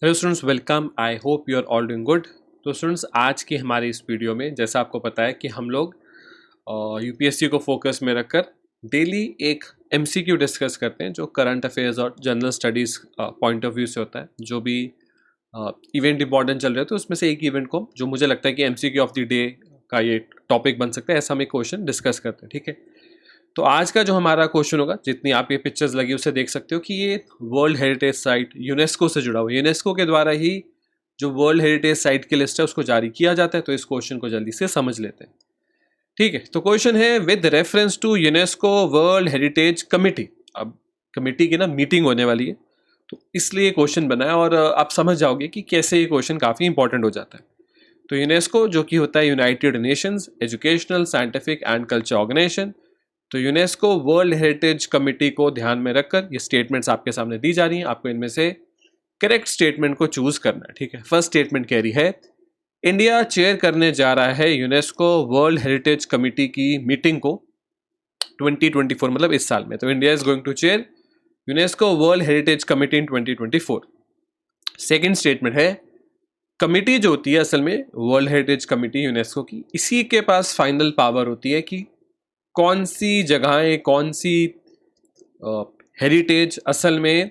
Hello students, welcome. I hope you are all doing good. तो students, आज की हमारी इस वीडियो में जैसा आपको पता है कि हम लोग यूपीएससी को फोकस में रखकर डेली एक एमसीक्यू डिस्कस करते हैं जो करंट अफेयर्स और general studies point of view से होता है। जो भी इवेंट इंपॉर्टेंट चल रहे हैं तो उसमें से एक इवेंट को जो मुझे लगता है कि एमसीक्यू ऑफ द डे का ये टॉपिक बन सकता है, ऐसा हम एक क्वेश्चन डिस्कस करते हैं। ठीक है, तो आज का जो हमारा क्वेश्चन होगा, जितनी आप ये पिक्चर्स लगी उससे देख सकते हो कि ये वर्ल्ड हेरिटेज साइट यूनेस्को से जुड़ा हुआ है। यूनेस्को के द्वारा ही जो वर्ल्ड हेरिटेज साइट की लिस्ट है उसको जारी किया जाता है। तो इस क्वेश्चन को जल्दी से समझ लेते हैं। ठीक है, तो क्वेश्चन है with reference to UNESCO world heritage committee. अब कमेटी की ना मीटिंग होने वाली है, तो इसलिए क्वेश्चन बना है और आप समझ जाओगे कि कैसे ये क्वेश्चन काफ़ी इंपॉर्टेंट हो जाता है। तो यूनेस्को जो कि होता है United Nations Educational Scientific and Culture Organization, तो यूनेस्को वर्ल्ड हेरिटेज कमेटी को ध्यान में रखकर ये स्टेटमेंट्स आपके सामने दी जा रही हैं। आपको इनमें से करेक्ट स्टेटमेंट को चूज करना है। ठीक है, फर्स्ट स्टेटमेंट कह रही है इंडिया चेयर करने जा रहा है यूनेस्को वर्ल्ड हेरिटेज कमेटी की मीटिंग को 2024, मतलब इस साल में। तो India is going to chair UNESCO world heritage committee in 2024। Second statement है कमेटी जो होती है असल में वर्ल्ड हेरिटेज कमेटी यूनेस्को की, इसी के पास फाइनल पावर होती है कि कौन सी जगहें, कौन सी हेरिटेज असल में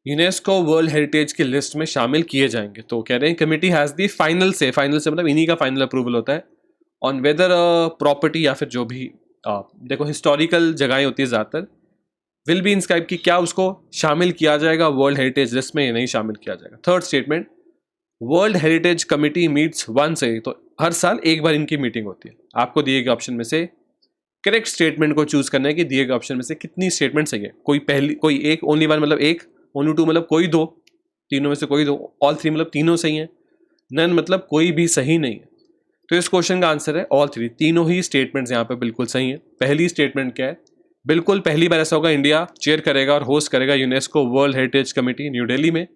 यूनेस्को वर्ल्ड हेरिटेज की लिस्ट में शामिल किए जाएंगे। तो कह रहे हैं कमेटी हैज़ दी फाइनल से मतलब इन्हीं का फाइनल अप्रूवल होता है ऑन वेदर प्रॉपर्टी या फिर जो भी देखो हिस्टोरिकल जगहें होती है ज़्यादातर विल बी इंस्क्राइब कि क्या उसको शामिल किया जाएगा वर्ल्ड हेरिटेज लिस्ट में या नहीं शामिल किया जाएगा। Third statement world heritage committee meets once a, तो हर साल एक बार इनकी मीटिंग होती है। आपको दिए गए ऑप्शन में से करेक्ट स्टेटमेंट को चूज करना है कि दिए गए ऑप्शन में से कितनी स्टेटमेंट सही है। कोई एक, ओनली वन मतलब एक, ओनली टू मतलब कोई दो, तीनों में से कोई दो, ऑल थ्री मतलब तीनों सही है, नन मतलब कोई भी सही नहीं है। तो इस क्वेश्चन का आंसर है ऑल थ्री, तीनों ही स्टेटमेंट्स यहाँ पे बिल्कुल सही है। पहली स्टेटमेंट क्या है, बिल्कुल पहली बार ऐसा होगा इंडिया चेयर करेगा और होस्ट करेगा UNESCO world heritage committee new Delhi में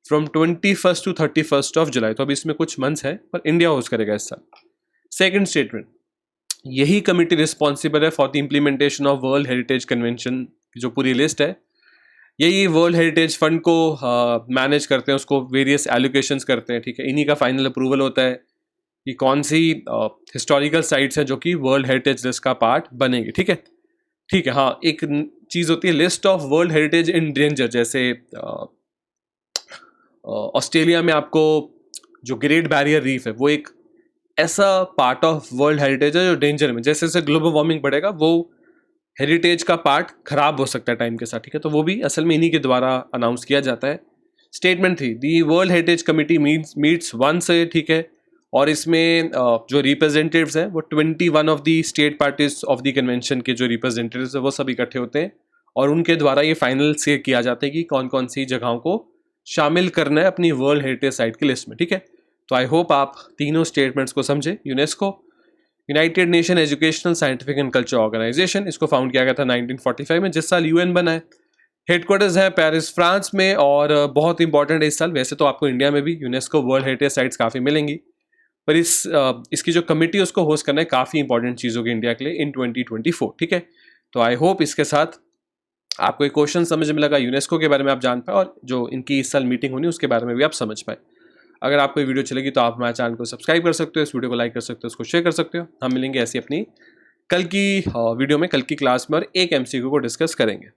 फ्रॉम 21 to 31 ऑफ जुलाई। तो अभी इसमें कुछ मंथ्स है पर इंडिया होस्ट करेगा इस साल। सेकेंड स्टेटमेंट, यही कमेटी रिस्पॉन्सिबल है for the implementation of world heritage convention की जो पूरी लिस्ट है। यही वर्ल्ड हेरिटेज फंड को मैनेज करते हैं, उसको वेरियस एलोकेशंस करते हैं। ठीक है, इन्हीं का फाइनल अप्रूवल होता है कि कौन सी हिस्टोरिकल साइट्स हैं जो कि वर्ल्ड हेरिटेज लिस्ट का पार्ट बनेंगे। ठीक है, ठीक है। हाँ, एक चीज़ होती है list of world heritage in danger, जैसे ऑस्ट्रेलिया में आपको जो ग्रेट बैरियर रीफ है वो एक ऐसा पार्ट ऑफ वर्ल्ड हेरिटेज है जो डेंजर में, जैसे जैसे ग्लोबल वार्मिंग बढ़ेगा वो हेरिटेज का पार्ट खराब हो सकता है टाइम के साथ। ठीक है, तो वो भी असल में इन्हीं के द्वारा अनाउंस किया जाता है। स्टेटमेंट थी the world heritage committee meets once है। ठीक है, और इसमें जो रिप्रेजेंटेटिव्स हैं वो 21 of the state parties of the convention के जो रिप्रेजेंटेटिव्स हैं वो सब इकट्ठे होते हैं और उनके द्वारा ये फाइनल से किया जाता है कि कौन कौन सी जगहों को शामिल करना है अपनी वर्ल्ड हेरिटेज साइट की लिस्ट में। ठीक है, तो आई होप आप तीनों स्टेटमेंट्स को समझे। UNESCO United Nation Educational Scientific and Culture Organization, इसको फाउंड किया गया था 1945 में, जिस साल यूएन बना है। हेडक्वार्टर्स है पेरिस फ्रांस में और बहुत इंपॉर्टेंट है इस साल। वैसे तो आपको इंडिया में भी यूनेस्को वर्ल्ड हेरिटेज साइट्स काफ़ी मिलेंगी, पर इसकी जो कमेटी है उसको होस्ट करना है काफ़ी इंपॉर्टेंट चीज़ होगी इंडिया के लिए इन 2024। ठीक है, तो आई होप इसके साथ आपको एक क्वेश्चन समझ में लगा, यूनेस्को के बारे में आप जान पाए और जो इनकी इस साल मीटिंग होनी उसके बारे में भी आप समझ पाए। अगर आपको ये वीडियो चलेगी तो आप हमारे चैनल को सब्सक्राइब कर सकते हो, इस वीडियो को लाइक कर सकते हो, उसको शेयर कर सकते हो। हम मिलेंगे ऐसी अपनी कल की वीडियो में, कल की क्लास में, और एक एमसीक्यू को डिस्कस करेंगे।